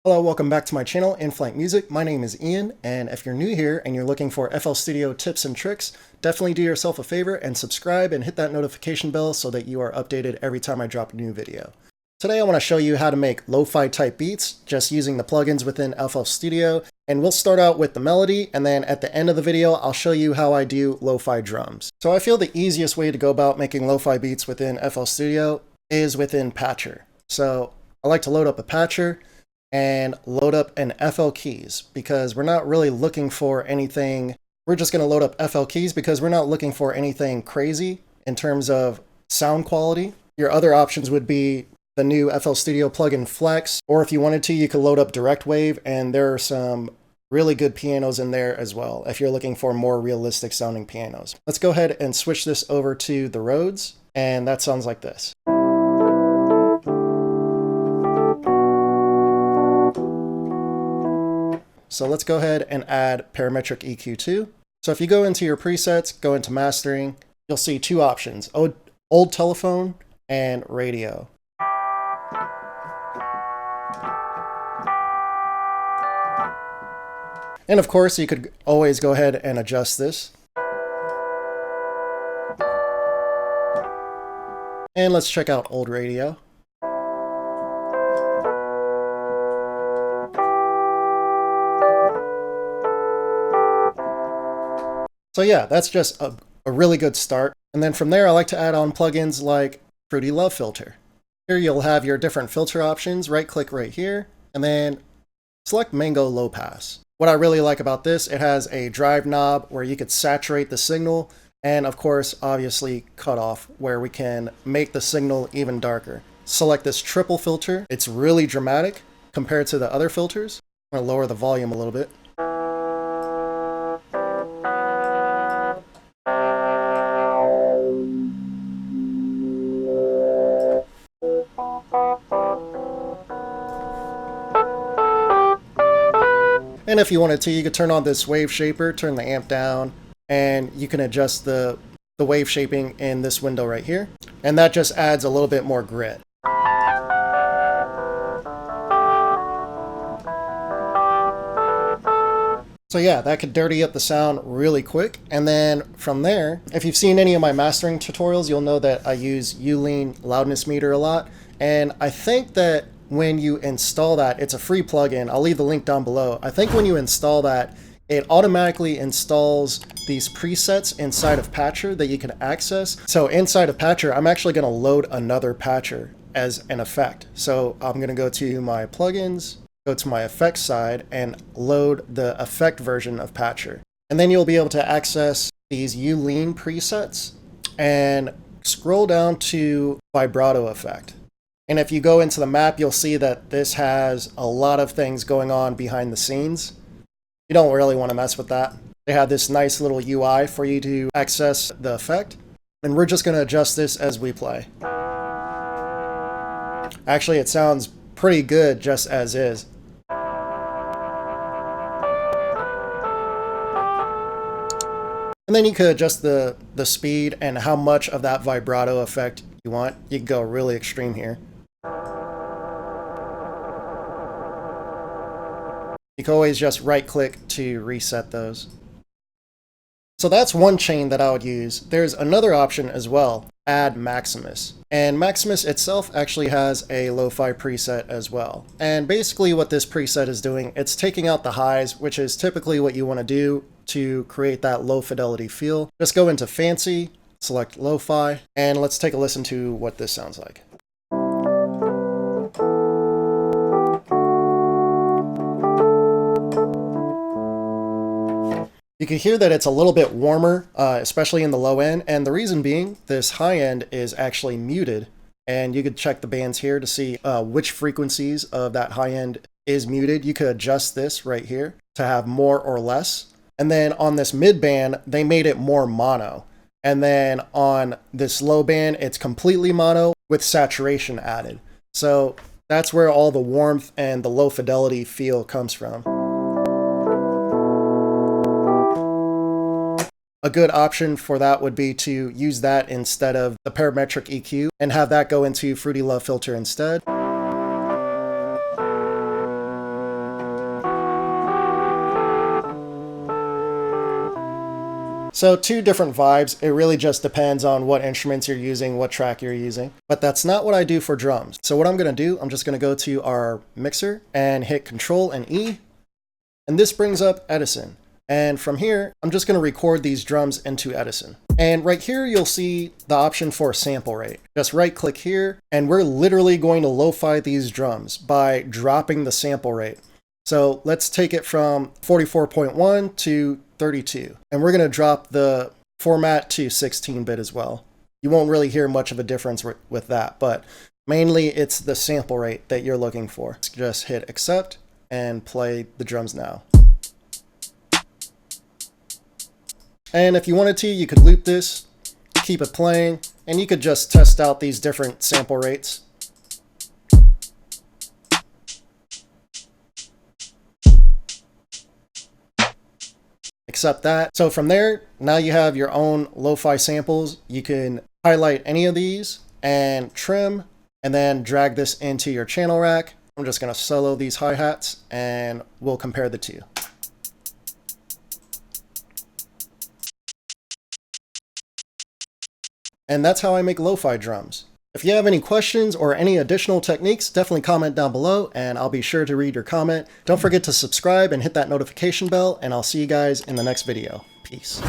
Hello, welcome back to my channel, Inflightmuzik. My name is Ian, and if you're new here and you're looking for FL Studio tips and tricks, definitely do yourself a favor and subscribe and hit that notification bell so that you are updated every time I drop a new video. Today I want to show you how to make lo-fi type beats just using the plugins within FL Studio, and we'll start out with the melody, and then at the end of the video I'll show you how I do lo-fi drums. So I feel the easiest way to go about making lo-fi beats within FL Studio is within Patcher. So I like to load up a Patcher and load up an FL keys because we're not really looking for anything. We're just going to load up FL keys because we're not looking for anything crazy in terms of sound quality. Your other options would be the new FL Studio plugin Flex, or if you wanted to, you could load up Direct Wave, and there are some really good pianos in there as well if you're looking for more realistic sounding pianos. Let's go ahead and switch this over to the Rhodes, and that sounds like this. So let's go ahead and add parametric EQ too. So if you go into your presets, go into mastering, you'll see two options, old telephone and radio. And of course, you could always go ahead and adjust this. And let's check out old radio. So yeah, that's just a really good start. And then from there, I like to add on plugins like Fruity Love Filter. Here you'll have your different filter options. Right click right here, and then select Mango Low Pass. What I really like about this, it has a drive knob where you could saturate the signal, and of course, obviously cut off where we can make the signal even darker. Select this triple filter. It's really dramatic compared to the other filters. I'm gonna lower the volume a little bit. And if you wanted to, you could turn on this wave shaper, turn the amp down, and you can adjust the wave shaping in this window right here. And that just adds a little bit more grit. So yeah, that could dirty up the sound really quick. And then from there, if you've seen any of my mastering tutorials, you'll know that I use U-Lean loudness meter a lot. And I think that when you install that, it's a free plugin. I'll leave the link down below. I think when you install that, it automatically installs these presets inside of Patcher that you can access. So inside of Patcher, I'm actually going to load another Patcher as an effect. So I'm going to go to my plugins, go to my effects side, and load the effect version of Patcher. And then you'll be able to access these U-Lean presets and scroll down to vibrato effect. And if you go into the map, you'll see that this has a lot of things going on behind the scenes. You don't really want to mess with that. They have this nice little UI for you to access the effect. And we're just going to adjust this as we play. Actually, it sounds pretty good just as is. And then you could adjust the speed and how much of that vibrato effect you want. You can go really extreme here. You can always just right click to reset those. So that's one chain that I would use. There's another option as well, add Maximus. And Maximus itself actually has a lo-fi preset as well. And basically what this preset is doing, it's taking out the highs, which is typically what you want to do to create that low fidelity feel. Just go into Fancy, select Lo-Fi, and let's take a listen to what this sounds like. You can hear that it's a little bit warmer, especially in the low end, and the reason being, this high end is actually muted, and you could check the bands here to see which frequencies of that high end is muted. You could adjust this right here to have more or less, and then on this mid band, they made it more mono, and then on this low band, it's completely mono with saturation added. So that's where all the warmth and the low fidelity feel comes from. A good option for that would be to use that instead of the parametric EQ and have that go into Fruity Love Filter instead. So 2 different vibes. It really just depends on what instruments you're using, what track you're using. But that's not what I do for drums. So what I'm going to do, I'm just going to go to our mixer and hit Control and E. And this brings up Edison. And from here, I'm just going to record these drums into Edison. And right here, you'll see the option for sample rate. Just right click here, and we're literally going to lo-fi these drums by dropping the sample rate. So let's take it from 44.1 to 32. And we're going to drop the format to 16-bit as well. You won't really hear much of a difference with that, but mainly it's the sample rate that you're looking for. Just hit accept and play the drums now. And if you wanted to, you could loop this, keep it playing, and you could just test out these different sample rates. Accept that. So from there, now you have your own lo-fi samples. You can highlight any of these and trim, and then drag this into your channel rack. I'm just going to solo these hi-hats, and we'll compare the two. And that's how I make lo-fi drums. If you have any questions or any additional techniques, definitely comment down below and I'll be sure to read your comment. Don't forget to subscribe and hit that notification bell, and I'll see you guys in the next video. Peace.